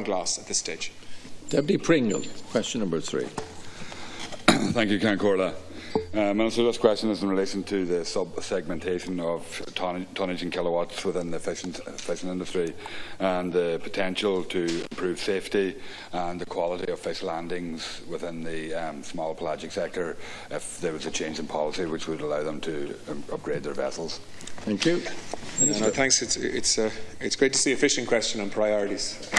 glass at this stage. Deputy Pringle, question number 3. Thank you, Corla. Minister, this question is in relation to the sub-segmentation of tonnage in kilowatts within the fishing industry and the potential to improve safety and the quality of fish landings within the small pelagic sector if there was a change in policy which would allow them to upgrade their vessels. Thank you. No, thanks. It's great to see a fishing question on priorities.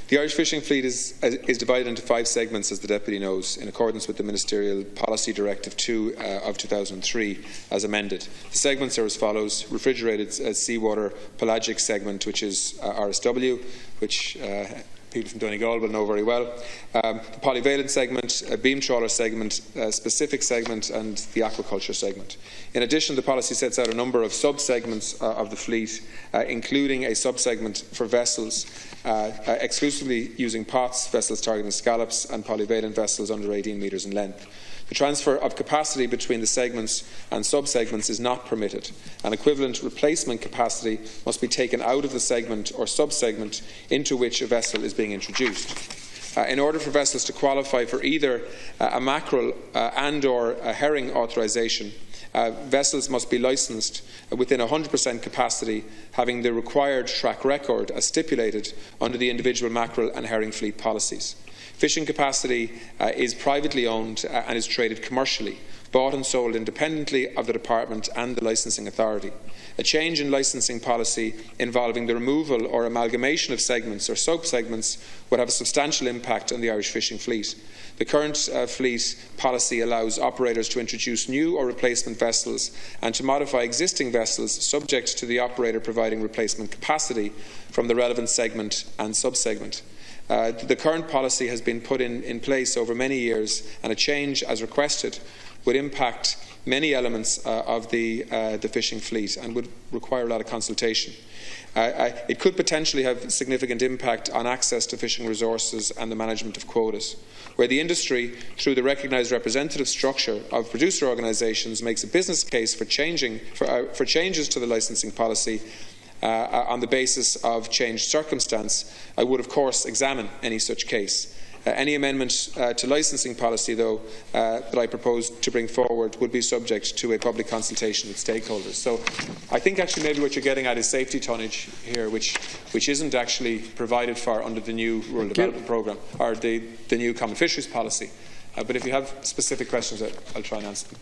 The Irish fishing fleet is divided into 5 segments, as the Deputy knows, in accordance with the Ministerial Policy Directive 2 of 2003, as amended. The segments are as follows: refrigerated seawater pelagic segment, which is RSW, which people from Donegal will know very well, the polyvalent segment, beam trawler segment, specific segment, and the aquaculture segment. In addition, the policy sets out a number of sub-segments of the fleet, including a sub-segment for vessels exclusively using pots, vessels targeting scallops, and polyvalent vessels under 18 metres in length. The transfer of capacity between the segments and sub-segments is not permitted. An equivalent replacement capacity must be taken out of the segment or sub-segment into which a vessel is being introduced. In order for vessels to qualify for either a mackerel and/or a herring authorisation, vessels must be licensed within 100% capacity, having the required track record as stipulated under the individual mackerel and herring fleet policies. Fishing capacity is privately owned and is traded commercially, bought and sold independently of the Department and the licensing authority. A change in licensing policy involving the removal or amalgamation of segments or sub-segments would have a substantial impact on the Irish fishing fleet. The current fleet policy allows operators to introduce new or replacement vessels and to modify existing vessels subject to the operator providing replacement capacity from the relevant segment and sub-segment. The current policy has been put in place over many years, and a change, as requested, would impact many elements of the fishing fleet and would require a lot of consultation. It could potentially have significant impact on access to fishing resources and the management of quotas, where the industry, through the recognised representative structure of producer organisations, makes a business case for changes to the licensing policy. On the basis of changed circumstance, I would of course examine any such case. Any amendment to licensing policy, though, that I propose to bring forward would be subject to a public consultation with stakeholders. So I think actually maybe what you're getting at is safety tonnage here, which isn't actually provided for under the new Rural Development Programme or the new Common Fisheries Policy. But if you have specific questions, I'll try and answer them.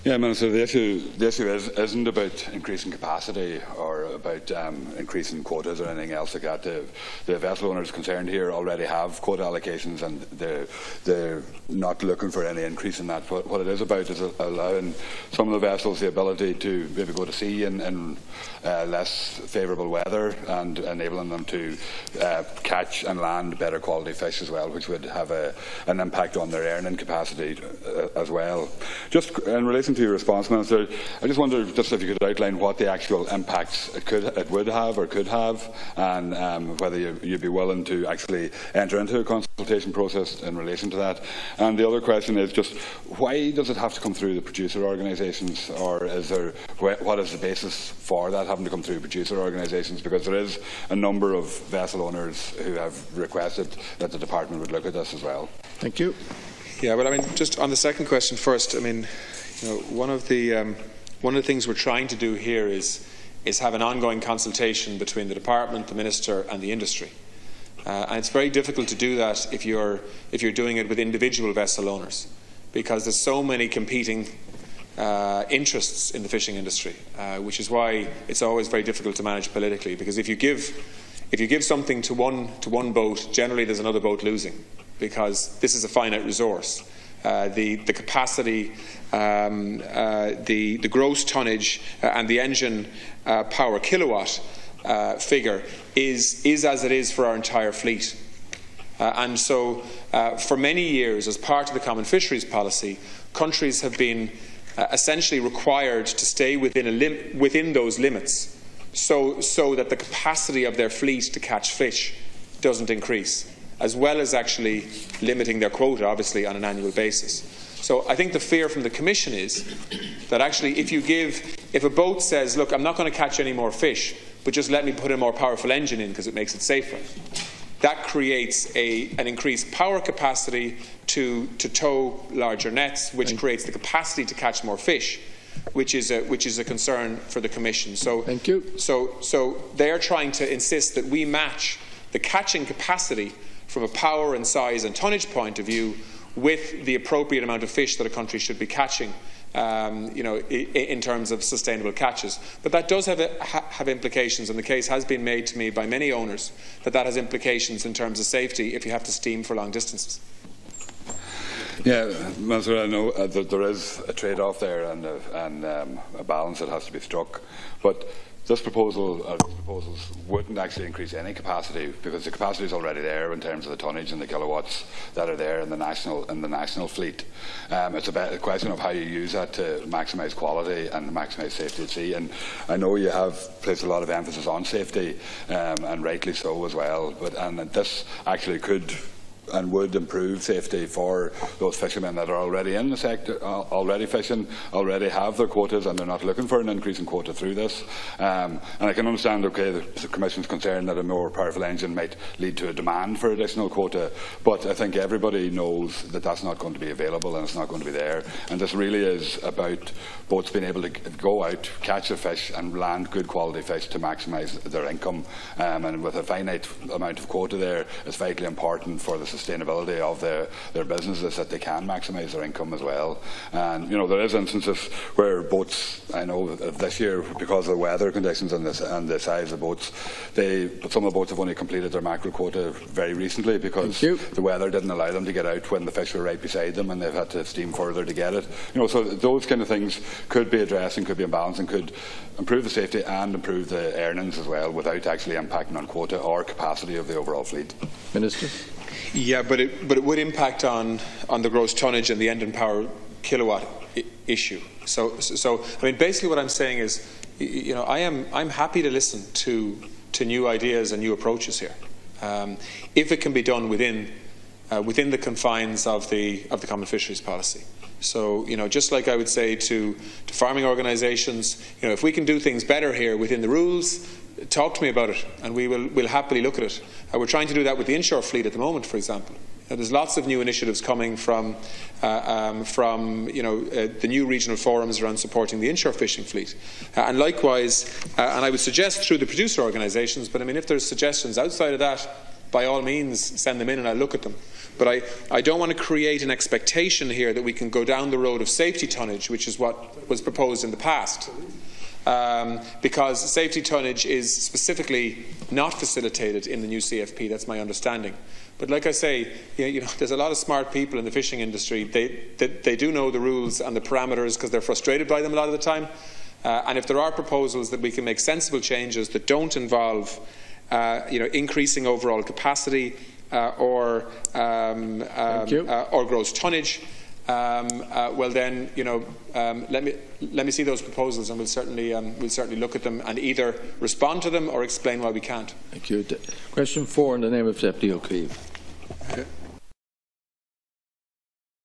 Yeah, Minister, the issue isn't about increasing capacity or about increasing quotas or anything else like that. The vessel owners concerned here already have quota allocations and they're not looking for any increase in that. What it is about is allowing some of the vessels the ability to maybe go to sea in less favourable weather and enabling them to catch and land better quality fish as well, which would have an impact on their earning capacity as well. Just in relation to your response, Minister, I just wonder if you could outline what the actual impacts it would have or could have, and whether you'd be willing to actually enter into a consultation process in relation to that. And the other question is just, why does it have to come through the producer organisations, or what is the basis for that having to come through producer organisations? Because there is a number of vessel owners who have requested that the Department would look at this as well. Thank you. Yeah, well, I mean, just on the second question first, I mean, you know, one of the things we're trying to do here is have an ongoing consultation between the Department, the Minister and the industry. And it's very difficult to do that if you're doing it with individual vessel owners, because there's so many competing interests in the fishing industry, which is why it's always very difficult to manage politically. Because if you give something to one boat, generally there's another boat losing, because this is a finite resource. The capacity, the gross tonnage and the engine power kilowatt figure is as it is for our entire fleet. And so for many years, as part of the Common Fisheries Policy, countries have been essentially required to stay within those limits so that the capacity of their fleet to catch fish doesn't increase, as well as actually limiting their quota, obviously, on an annual basis. So I think the fear from the Commission is that actually if a boat says, look, I'm not going to catch any more fish, but just let me put a more powerful engine in because it makes it safer. That creates an increased power capacity to tow larger nets, which creates the capacity to catch more fish, which is a concern for the Commission. So, thank you. So they are trying to insist that we match the catching capacity from a power and size and tonnage point of view with the appropriate amount of fish that a country should be catching. In terms of sustainable catches. But that does have implications, and the case has been made to me by many owners that has implications in terms of safety if you have to steam for long distances. Yeah, Minister, I know that there is a trade-off there and a balance that has to be struck. But this proposals wouldn't actually increase any capacity because the capacity is already there in terms of the tonnage and the kilowatts that are there in the national fleet. It's a question of how you use that to maximise quality and maximise safety at sea. And I know you have placed a lot of emphasis on safety, and rightly so as well. And this actually could and would improve safety for those fishermen that are already in the sector, already fishing, already have their quotas, and they're not looking for an increase in quota through this. And I can understand, okay, the Commission's concern that a more powerful engine might lead to a demand for additional quota, but I think everybody knows that that's not going to be available and it's not going to be there. And this really is about boats being able to go out, catch a fish and land good quality fish to maximise their income. And with a finite amount of quota there, it's vitally important for the sustainability of their businesses that they can maximise their income as well. And there is instances where boats, I know this year because of the weather conditions and the size of boats, some of the boats have only completed their mackerel quota very recently because the weather didn't allow them to get out when the fish were right beside them and they've had to steam further to get it. So those kind of things could be addressed and could be in balance and could improve the safety and improve the earnings as well without actually impacting on quota or capacity of the overall fleet. Minister. Yeah, but it would impact on the gross tonnage and the end and power kilowatt issue. So I mean, basically what I'm saying is, I'm happy to listen to new ideas and new approaches here, if it can be done within the confines of the common fisheries policy. So, just like I would say to farming organisations, if we can do things better here within the rules, talk to me about it, and we'll happily look at it. We're trying to do that with the inshore fleet at the moment, for example. There's lots of new initiatives coming from the new regional forums around supporting the inshore fishing fleet, and likewise, and I would suggest through the producer organisations. But I mean, if there's suggestions outside of that, by all means, send them in and I'll look at them. But I don't want to create an expectation here that we can go down the road of safety tonnage, which is what was proposed in the past. Because safety tonnage is specifically not facilitated in the new CFP. That's my understanding. But like I say, there's a lot of smart people in the fishing industry. They do know the rules and the parameters because they're frustrated by them a lot of the time. And if there are proposals that we can make sensible changes that don't involve increasing overall capacity or gross tonnage, well then, let me see those proposals, and we'll certainly look at them and either respond to them or explain why we can't. Thank you. Question 4 in the name of Deputy O'Keefe.